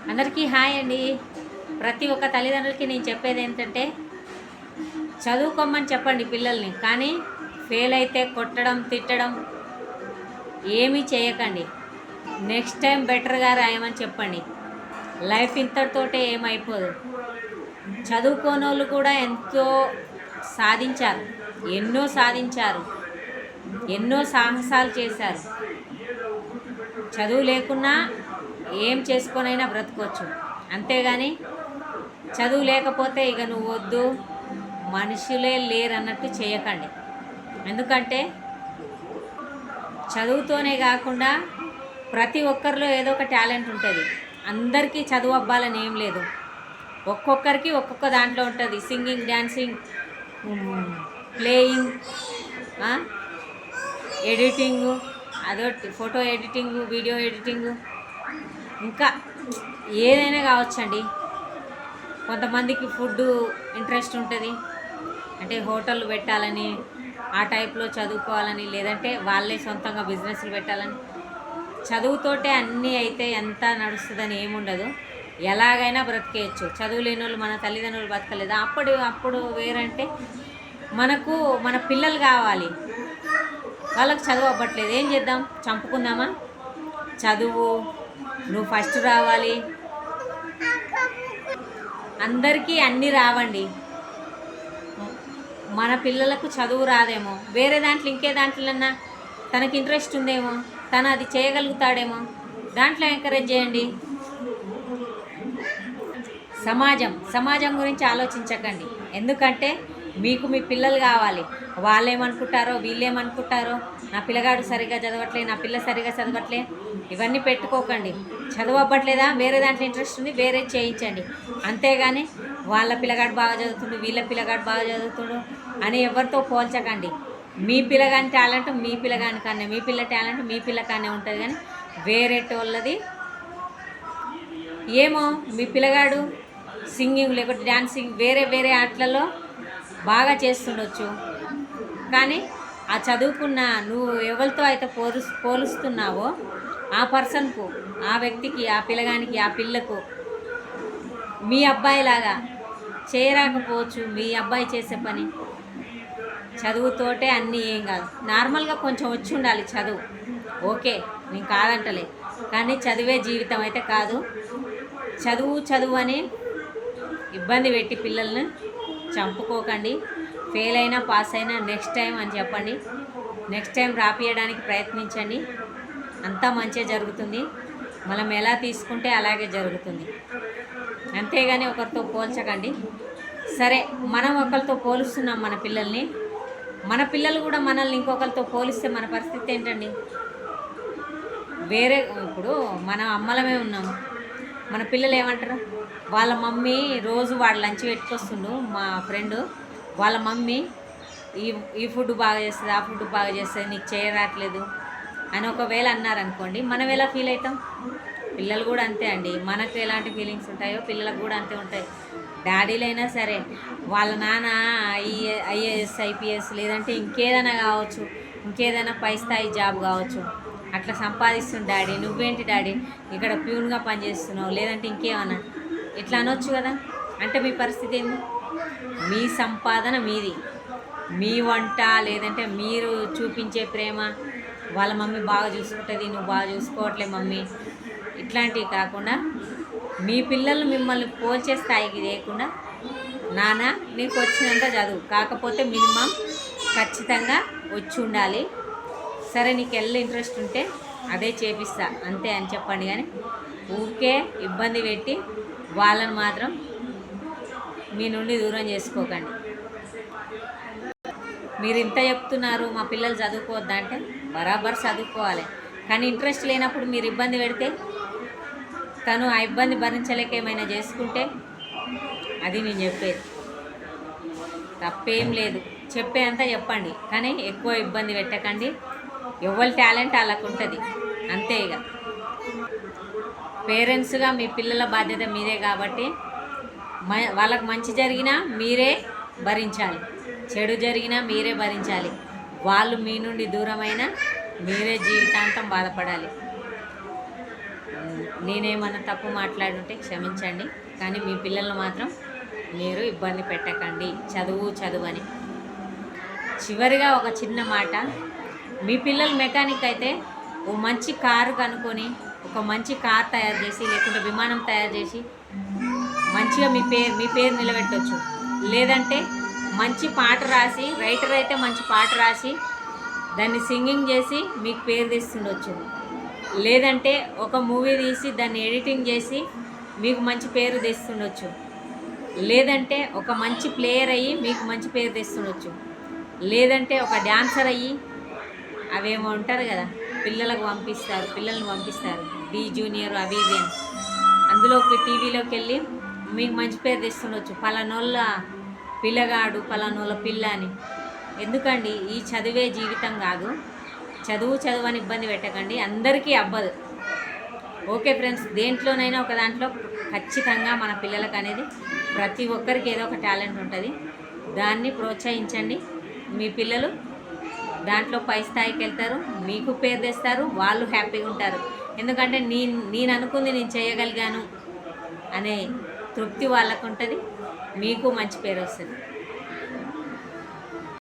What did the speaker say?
అందరికీ హాయ్ అండి. ప్రతి ఒక్క తల్లిదండ్రులకి నేను చెప్పేది ఏంటంటే చదువుకోమని చెప్పండి పిల్లల్ని, కానీ ఫెయిల్ అయితే కొట్టడం తిట్టడం ఏమీ చేయకండి. నెక్స్ట్ టైం బెటర్గా రాయమని చెప్పండి. లైఫ్ ఇంతటితోటే ఏమైపోదు. చదువుకోనోళ్ళు కూడా ఎంతో సాధించారు, ఎన్నో సాధించారు, ఎన్నో సాహసాలు చేశారు. చదువు లేకున్నా ఏం చేసుకొనైనా బ్రతకొచ్చు. అంతేగాని చదువు లేకపోతే ఇక నువ్వు వద్దు, మనుషులే లేరన్నట్టు చేయకండి. ఎందుకంటే చదువుతోనే కాకుండా ప్రతి ఒక్కరిలో ఏదో ఒక టాలెంట్ ఉంటుంది. అందరికీ చదువు అవ్వాలని ఏం లేదు. ఒక్కొక్కరికి ఒక్కొక్క దాంట్లో ఉంటుంది. సింగింగ్, డ్యాన్సింగ్, ప్లేయింగ్, ఎడిటింగు, అదొకటి ఫోటో ఎడిటింగు, వీడియో ఎడిటింగు, ఇంకా ఏదైనా కావచ్చండి. కొంతమందికి ఫుడ్ ఇంట్రెస్ట్ ఉంటుంది, అంటే హోటల్ పెట్టాలని, ఆ టైప్లో చదువుకోవాలని, లేదంటే వాళ్ళే సొంతంగా బిజినెస్లు పెట్టాలని. చదువుతోటే అన్నీ అయితే ఎంత నడుస్తుందని ఏముండదు. ఎలాగైనా బ్రతికేయచ్చు. చదువు లేని వాళ్ళు మన తల్లిదండ్రులు బతకలేదు. అప్పుడు వేరంటే మనకు మన పిల్లలు కావాలి. వాళ్ళకి చదువు అవ్వట్లేదు, ఏం చేద్దాం? చంపుకుందామా? చదువు, నువ్వు ఫస్ట్ రావాలి. అందరికీ అన్నీ రావండి. మన పిల్లలకు చదువు రాదేమో, వేరే దాంట్లో ఇంకే దాంట్లోన్నా తనకి ఇంట్రెస్ట్ ఉందేమో, తను అది చేయగలుగుతాడేమో, దాంట్లో ఎంకరేజ్ చేయండి. సమాజం గురించి ఆలోచించకండి. ఎందుకంటే మీకు మీ పిల్లలు కావాలి. వాళ్ళేమనుకుంటారో వీళ్ళేమనుకుంటారో, నా పిల్లగాడు సరిగ్గా చదవట్లే, నా పిల్ల సరిగ్గా చదవట్లే, ఇవన్నీ పెట్టుకోకండి. చదువు అవ్వట్లేదా, వేరే దాంట్లో ఇంట్రెస్ట్ ఉంది, వేరే చేయించండి. అంతేగాని వాళ్ళ పిల్లగాడు బాగా చదువుతుండు, వీళ్ళ పిల్లగాడు బాగా చదువుతుండు అని ఎవరితో పోల్చకండి. మీ పిల్లగాని టాలెంట్ మీ పిల్లగాని కన్నా, మీ పిల్ల టాలెంట్ మీ పిల్ల కన్నా ఉంటుంది. కానీ వేరేటోళ్ళది ఏమో, మీ పిల్లగాడు సింగింగ్ లేకపోతే డ్యాన్సింగ్ వేరే వేరే ఆటలలో బాగా చేస్తుండొచ్చు. కానీ ఆ చదువుకున్న నువ్వు ఎవరితో అయితే పోలుస్తున్నావో ఆ పర్సన్కు, ఆ వ్యక్తికి, ఆ పిల్లగానికి, ఆ పిల్లకు మీ అబ్బాయిలాగా చేయరాకపోవచ్చు. మీ అబ్బాయి చేసే పని చదువుతోటే అన్నీ ఏం కాదు. నార్మల్గా కొంచెం వచ్చి ఉండాలి చదువు, ఓకే, నేను కాదంటలే. కానీ చదివే జీవితం అయితే కాదు. చదువు అని ఇబ్బంది పెట్టి పిల్లల్ని చంపుకోకండి. ఫెయిల్ అయినా పాస్ అయినా నెక్స్ట్ టైం అని చెప్పండి. నెక్స్ట్ టైం రాపియడానికి ప్రయత్నించండి. అంతా మంచిగా జరుగుతుంది. మనం ఎలా తీసుకుంటే అలాగే జరుగుతుంది. అంతేగాని ఒకరితో పోల్చకండి. సరే, మనం ఒకరితో పోలుస్తున్నాం మన పిల్లల్ని, మన పిల్లలు కూడా మనల్ని ఇంకొకరితో పోలిస్తే మన పరిస్థితి ఏంటండి? వేరే ఇప్పుడు మన అమ్మలమే ఉన్నాము, మన పిల్లలు ఏమంటారు? వాళ్ళ మమ్మీ రోజు వాడు లంచ్ పెట్టుకొస్తుండు. మా ఫ్రెండు వాళ్ళ మమ్మీ ఈ ఫుడ్ బాగా చేస్తుంది, ఆ ఫుడ్ బాగా చేస్తుంది, నీకు చేయరాట్లేదు అని ఒకవేళ అన్నారనుకోండి, మనం ఎలా ఫీల్ అవుతాం? పిల్లలు కూడా అంతే అండి. మనకు ఎలాంటి ఫీలింగ్స్ ఉంటాయో పిల్లలకు కూడా అంతే ఉంటాయి. డాడీలైనా సరే, వాళ్ళ నాన్న ఐఏఎస్ ఐపీఎస్ లేదంటే ఇంకేదైనా కావచ్చు, ఇంకేదైనా పై స్థాయి జాబ్ కావచ్చు, అట్లా సంపాదిస్తుంది డాడీ, నువ్వేంటి డాడీ ఇక్కడ ప్యూన్గా పనిచేస్తున్నావు, లేదంటే ఇంకేమన్నా ఇట్లా అనొచ్చు కదా. అంటే మీ పరిస్థితి ఏంది? మీ సంపాదన మీది, మీ వంట లేదంటే మీరు చూపించే ప్రేమ, వాళ్ళ మమ్మీ బాగా చూసుకుంటుంది, నువ్వు బాగా చూసుకోవట్లే మమ్మీ, ఇట్లాంటివి కాకుండా మీ పిల్లలు మిమ్మల్ని పోల్చే స్థాయికి లేకుండా, నాన్న నీకు వచ్చినంత చదువు, కాకపోతే మినిమం ఖచ్చితంగా వచ్చి ఉండాలి. సరే, నీకు ఇంట్రెస్ట్ ఉంటే అదే చేపిస్తా అంతే అని చెప్పండి. కానీ ఊరికే ఇబ్బంది పెట్టి వాళ్ళని మాత్రం మీ నుండి దూరం చేసుకోకండి. మీరు ఇంత చెప్తున్నారు మా పిల్లలు చదువుకోవద్దా అంటే, బరాబర్ చదువుకోవాలి. కానీ ఇంట్రెస్ట్ లేనప్పుడు మీరు ఇబ్బంది పెడితే, తను ఆ ఇబ్బంది భరించలేక ఏమైనా చేసుకుంటే, అది నేను చెప్పేది తప్పేం లేదు. చెప్పేంత చెప్పండి, కానీ ఎక్కువ ఇబ్బంది పెట్టకండి. ఎవరి టాలెంట్ వాళ్ళకు ఉంటుంది, అంతే. ఇక పేరెంట్స్గా మీ పిల్లల బాధ్యత మీదే కాబట్టి వాళ్ళకు మంచి జరిగినా మీరే భరించాలి, చెడు జరిగినా మీరే భరించాలి. వాళ్ళు మీ నుండి దూరమైనా మీరే జీవితాంతం బాధపడాలి. నేనేమన్నా తప్పు మాట్లాడుంటే క్షమించండి. కానీ మీ పిల్లల్ని మాత్రం మీరు ఇబ్బంది పెట్టకండి, చదువు అని. చివరిగా ఒక చిన్న మాట, మీ పిల్లలు మెకానిక్ అయితే ఓ మంచి కారు కనుక్కొని ఒక మంచి కార్ తయారు చేసి, లేకుంటే విమానం తయారు చేసి మంచిగా మీ పేరు నిలబెట్టవచ్చు. లేదంటే మంచి పాట రాసి, రైటర్ అయితే మంచి పాట రాసి దాన్ని సింగింగ్ చేసి మీకు పేరు తెస్తుండొచ్చు. లేదంటే ఒక మూవీ తీసి దాన్ని ఎడిటింగ్ చేసి మీకు మంచి పేరు తెస్తుండొచ్చు. లేదంటే ఒక మంచి ప్లేయర్ అయ్యి మీకు మంచి పేరు తెస్తుండొచ్చు. లేదంటే ఒక డాన్సర్ అయ్యి అవేమో ఉంటారు కదా, పిల్లల్ని పంపిస్తారు డి జూనియర్ అవి ఇవి అని, అందులోకి టీవీలోకి వెళ్ళి మీకు మంచి పేరు తెస్తుండొచ్చు. పలానోళ్ళ పిల్లగాడు, పలానోళ్ళ పిల్ల అని. ఎందుకండి, ఈ చదువే జీవితం కాదు. చదువు అని ఇబ్బంది పెట్టకండి, అందరికీ అవ్వదు. ఓకే ఫ్రెండ్స్, దేంట్లోనైనా ఒక దాంట్లో ఖచ్చితంగా మన పిల్లలకు అనేది ప్రతి ఒక్కరికి ఏదో ఒక టాలెంట్ ఉంటుంది. దాన్ని ప్రోత్సహించండి. మీ పిల్లలు దాంట్లో పై స్థాయికి వెళ్తారు, మీకు పేరు తెస్తారు, వాళ్ళు హ్యాపీగా ఉంటారు. ఎందుకంటే నేను అనుకుంది నేను చేయగలిగాను అనే తృప్తి వాళ్ళకు ఉంటుంది, మీకు మంచి పేరు వస్తుంది.